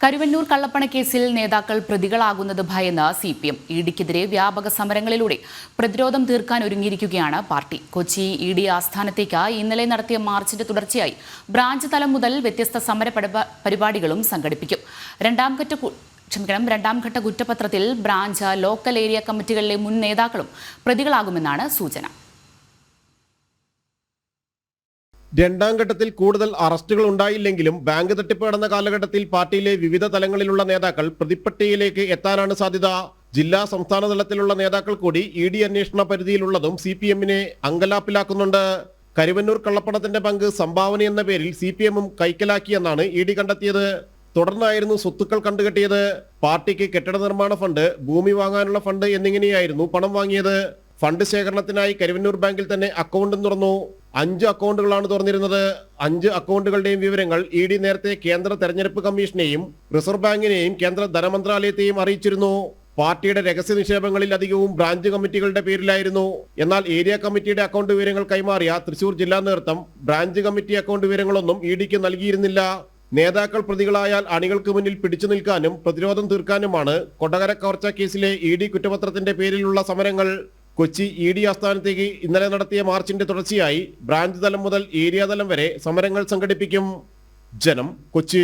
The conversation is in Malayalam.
കരുവന്നൂർ കള്ളപ്പണക്കേസിൽ നേതാക്കൾ പ്രതികളാകുന്നത് ഭയന്ന് CPM. ഇഡിക്കെതിരെ വ്യാപക സമരങ്ങളിലൂടെ പ്രതിരോധം തീർക്കാൻ ഒരുങ്ങിയിരിക്കുകയാണ് പാർട്ടി. കൊച്ചി ഇഡി ആസ്ഥാനത്തേക്ക് ഇന്നലെ നടത്തിയ മാർച്ചിന്റെ തുടർച്ചയായി ബ്രാഞ്ച് തലം മുതൽ വ്യത്യസ്ത സമര പരിപാടികളും സംഘടിപ്പിക്കും. രണ്ടാം ഘട്ട കുറ്റപത്രത്തിൽ ബ്രാഞ്ച്, ലോക്കൽ ഏരിയ കമ്മിറ്റികളിലെ മുൻ നേതാക്കളും പ്രതികളാകുമെന്നാണ് സൂചന. രണ്ടാം ഘട്ടത്തിൽ കൂടുതൽ അറസ്റ്റുകൾ ഉണ്ടായില്ലെങ്കിലും ബാങ്ക് തട്ടിപ്പ് നടന്ന കാലഘട്ടത്തിൽ പാർട്ടിയിലെ വിവിധ തലങ്ങളിലുള്ള നേതാക്കൾ പ്രതിപ്പട്ടികയിലേക്ക് എത്താനാണ് സാധ്യത. ജില്ലാ സംസ്ഥാന തലത്തിലുള്ള നേതാക്കൾ കൂടി ഇഡി അന്വേഷണ പരിധിയിലുള്ളതും CPM-നെ അങ്കലാപ്പിലാക്കുന്നുണ്ട്. കരുവന്നൂർ കള്ളപ്പണത്തിന്റെ പങ്ക് സംഭാവന എന്ന പേരിൽ CPM-ഉം കൈക്കലാക്കിയെന്നാണ് ഇഡി കണ്ടെത്തിയത്. തുടർന്നായിരുന്നു സ്വത്തുക്കൾ കണ്ടുകെട്ടിയത്. പാർട്ടിക്ക് കെട്ടിട നിർമ്മാണ ഫണ്ട്, ഭൂമി വാങ്ങാനുള്ള ഫണ്ട് എന്നിങ്ങനെയായിരുന്നു പണം വാങ്ങിയത്. ഫണ്ട് ശേഖരണത്തിനായി കരുവന്നൂർ ബാങ്കിൽ തന്നെ അക്കൗണ്ടും തുറന്നു. 5 അക്കൗണ്ടുകളാണ് തുറന്നിരുന്നത്. 5 അക്കൗണ്ടുകളുടെയും വിവരങ്ങൾ ഇഡി നേരത്തെ കേന്ദ്ര തെരഞ്ഞെടുപ്പ് കമ്മീഷനെയും റിസർവ് ബാങ്കിനെയും കേന്ദ്ര ധനമന്ത്രാലയത്തെയും അറിയിച്ചിരുന്നു. പാർട്ടിയുടെ രഹസ്യ നിക്ഷേപങ്ങളിൽ അധികവും ബ്രാഞ്ച് കമ്മിറ്റികളുടെ പേരിലായിരുന്നു. എന്നാൽ ഏരിയ കമ്മിറ്റിയുടെ അക്കൗണ്ട് വിവരങ്ങൾ കൈമാറിയ തൃശൂർ ജില്ലാ നേതൃത്വം ബ്രാഞ്ച് കമ്മിറ്റി അക്കൗണ്ട് വിവരങ്ങളൊന്നും ഇഡിക്ക് നൽകിയിരുന്നില്ല. നേതാക്കൾ പ്രതികളായാൽ അണികൾക്ക് മുന്നിൽ പിടിച്ചു നിൽക്കാനും പ്രതിരോധം തീർക്കാനുമാണ് കൊടകര കവർച്ച കേസിലെ ഇഡി കുറ്റപത്രത്തിന്റെ പേരിലുള്ള സമരങ്ങൾ. കൊച്ചി ഇഡി ആസ്ഥാനത്തേക്ക് ഇന്നലെ നടത്തിയ മാർച്ചിന്റെ തുടർച്ചയായി ബ്രാഞ്ച് തലം മുതൽ ഏരിയ തലം വരെ സമരങ്ങൾ സംഘടിപ്പിക്കും. ജനം, കൊച്ചി.